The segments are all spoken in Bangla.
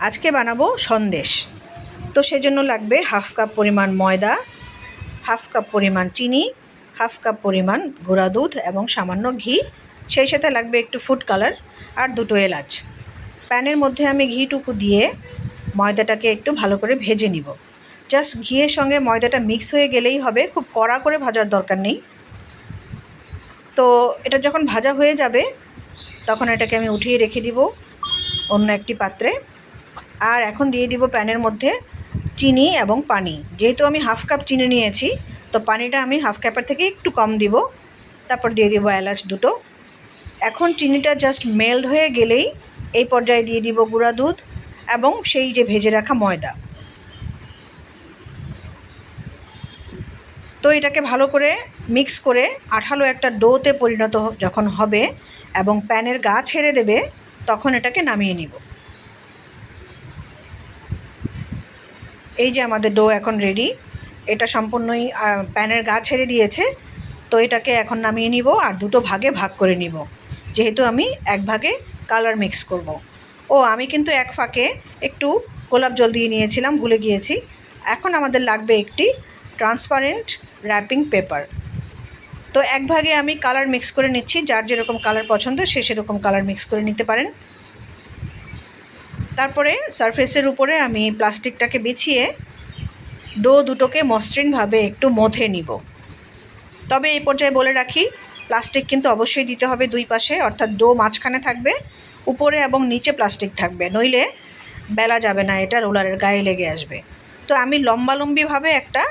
আজকে বানাবো সন্দেশ। তো সেজন্য লাগবে হাফ কাপ পরিমাণ ময়দা, হাফ কাপ পরিমাণ চিনি, হাফ কাপ পরিমাণ গুঁড়া দুধ এবং সামান্য ঘি। সেই সাথে লাগবে একটু ফুড কালার আর দুটো এলাচ। প্যানের মধ্যে আমি ঘিটুকু দিয়ে ময়দাটাকে একটু ভালো করে ভেজে নিব। জাস্ট ঘিয়ের সঙ্গে ময়দাটা মিক্স হয়ে গেলেই হবে, খুব কড়া করে ভাজার দরকার নেই। তো এটা যখন ভাজা হয়ে যাবে তখন এটাকে আমি উঠিয়ে রেখে দিব অন্য একটি পাত্রে। আর এখন দিয়ে দিব প্যানের মধ্যে চিনি এবং পানি। যেহেতু আমি হাফ কাপ চিনি নিয়েছি, তো পানিটা আমি হাফ কাপের থেকে একটু কম দিব। তারপর দিয়ে দিব এলাচ দুটো। এখন চিনিটা জাস্ট মেল্ট হয়ে গেলেই এই পর্যায়ে দিয়ে দিব গুঁড়া দুধ এবং সেই যে ভেজে রাখা ময়দা। তো এটাকে ভালো করে মিক্স করে আঠালো একটা ডোতে পরিণত যখন হবে এবং প্যানের গা ছেড়ে দেবে, তখন এটাকে নামিয়ে নিব। এই যে আমাদের ডো এখন রেডি। এটা সম্পূর্ণই প্যানের গা ছেড়ে দিয়েছে। তো এটাকে এখন নামিয়ে নিব আর দুটো ভাগে ভাগ করে নিব, যেহেতু আমি এক ভাগে কালার মিক্স করব। আমি কিন্তু এক ফাঁকে একটু গোলাপ জল দিয়ে নিয়েছিলাম, ভুলে গিয়েছি। এখন আমাদের লাগবে একটি ট্রান্সপারেন্ট র্যাপিং পেপার। তো এক ভাগে আমি কালার মিক্স করে নিচ্ছি। যার যেরকম কালার পছন্দ সে সেরকম কালার মিক্স করে নিতে পারেন। তারপরে সারফেসের উপরে আমি প্লাস্টিকটাকে বিছিয়ে ডো দুটোকে মসৃণভাবে একটু মথে নিব। তবে এই পর্যায়ে বলে রাখি, প্লাস্টিক কিন্তু অবশ্যই দিতে হবে দুই পাশে, অর্থাৎ ডো মাঝখানে থাকবে, উপরে এবং নিচে প্লাস্টিক থাকবে, নইলে বেলা যাবে না, এটা রোলারের গায়ে লেগে আসবে। তো আমি লম্বালম্বিভাবে একটা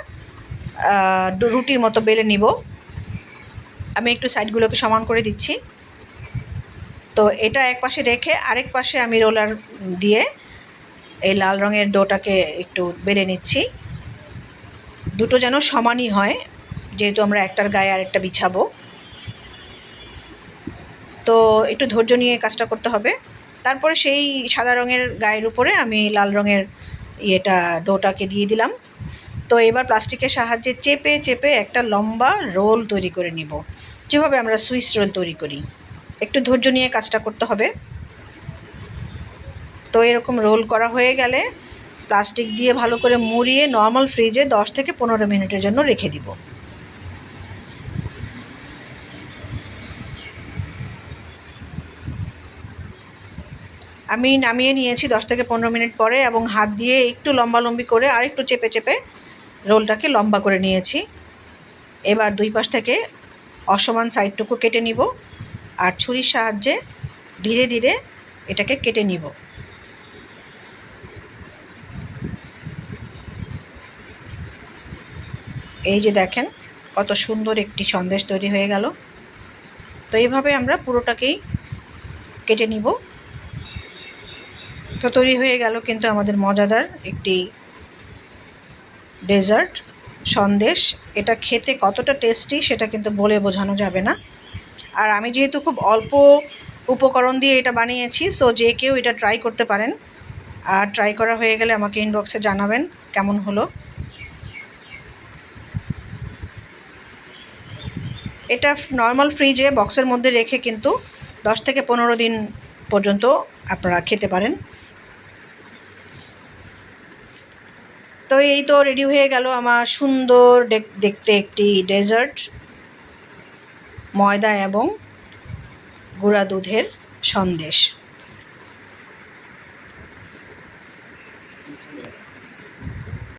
রুটির মতো বেলে নিব। আমি একটু সাইডগুলোকে সমান করে দিচ্ছি। তো এটা এক পাশে রেখে আরেক পাশে আমি রোলার দিয়ে এই লাল রঙের ডোটাকে একটু বেলে নিচ্ছি। দুটো যেন সমানই হয়, যেহেতু আমরা একটার গায়ে আরেকটা বিছাবো। তো একটু ধৈর্য নিয়ে কাজটা করতে হবে। তারপরে সেই সাদা রঙের গায়ের উপরে আমি লাল রঙের ডোটাকে দিয়ে দিলাম। তো এবার প্লাস্টিকের সাহায্যে চেপে চেপে একটা লম্বা রোল তৈরি করে নিব, যেভাবে আমরা সুইস রোল তৈরি করি। একটু ধৈর্য নিয়ে কাজটা করতে হবে। তো এরকম রোল করা হয়ে গেলে প্লাস্টিক দিয়ে ভালো করে মুড়িয়ে নর্মাল ফ্রিজে 10 থেকে 15 মিনিটের জন্য রেখে দিব। আমি নামিয়ে নিয়েছি 10 থেকে 15 মিনিট পরে এবং হাত দিয়ে একটু লম্বালম্বি করে আর একটু চেপে চেপে রোলটাকে লম্বা করে নিয়েছি। এবার দুই পাশ থেকে অসমান সাইডটুকু কেটে নিব আর ছুরির সাহায্যে ধীরে ধীরে এটাকে কেটে নিব। এই যে দেখেন কত সুন্দর একটি সন্দেশ তৈরি হয়ে গেল। তো এইভাবে আমরা পুরোটাকেই কেটে নিব। তো তৈরি হয়ে গেল কিন্তু আমাদের মজাদার একটি ডেজার্ট সন্দেশ। এটা খেতে কতটা টেস্টি সেটা কিন্তু বলে বোঝানো যাবে না। আর আমি যেহেতু খুব অল্প উপকরণ দিয়ে এটা বানিয়েছি, সো যে কেউ এটা ট্রাই করতে পারেন। আর ট্রাই করা হয়ে গেলে আমাকে ইনবক্সে জানাবেন কেমন হলো। এটা নর্মাল ফ্রিজে বক্সের মধ্যে রেখে কিন্তু 10 থেকে 15 দিন পর্যন্ত আপনারা খেতে পারেন। তো এই তো রেডি হয়ে গেল আমার সুন্দর দেখতে একটি ডেজার্ট ময়দা এবং গুঁড়া দুধের সন্দেশ।